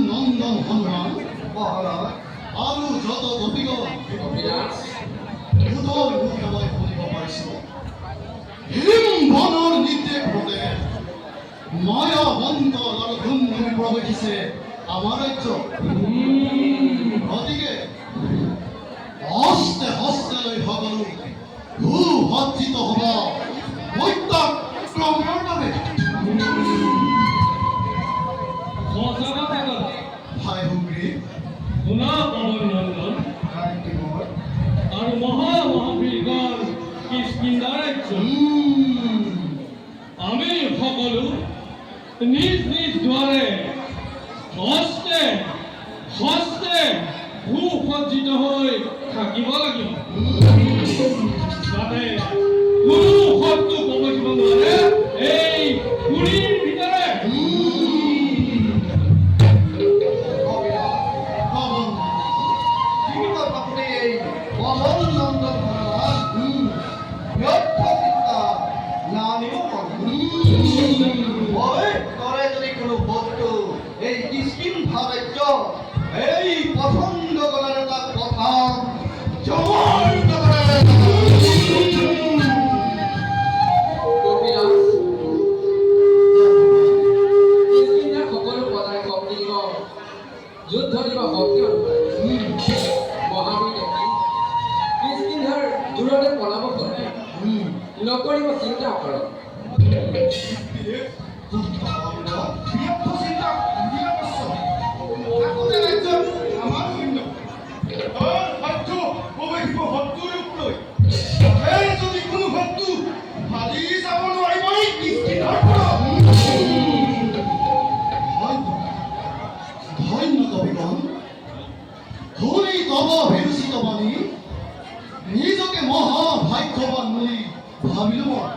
নন্দন হনুমান মহারাজ আৰু যত গোপীগণ উদৰ মুখে মই শুনিব পাৰিছো হিম বনৰ নিৰ্দেশ মতে মায়া বন্ধ আৰু ধুমধুমি প্ৰৱেশিছে আমাৰ ৰাজ্য গতিকে হস্তে হস্তে লৈ সকলো সুসজ্জিত হ'ব বৈদ্যক্ৰমৰ বাবে ভাই সুগ্ৰীৱ শুনা অভিনন্দন আৰু মহাবীৰগণ কিষ্কিন্ধাৰ ৰাজ্য আমি সকলো নিজ নিজ দ্বাৰে হস্তে হস্তে সুসজ্জিত হৈ থাকিব লাগিব যাতে কোনো শত্ৰু প্ৰৱেশিব নোৱাৰে এই পুৰীৰ ভিতৰে এই কিষ্কিন্ধা ৰাজ্য এই পছন্দ কৰাৰ এটা কথা সকলো পদাৰ শক্তি যুদ্ধ দিব শক্তি মহাবীৰ দেখি কিষ্কিন্ধাৰ দূৰতে পলাব শক্তি নকৰিব চিন্তা কৰক নিজকে মহাভাগ্যৱান বুলি ভাবিলো মই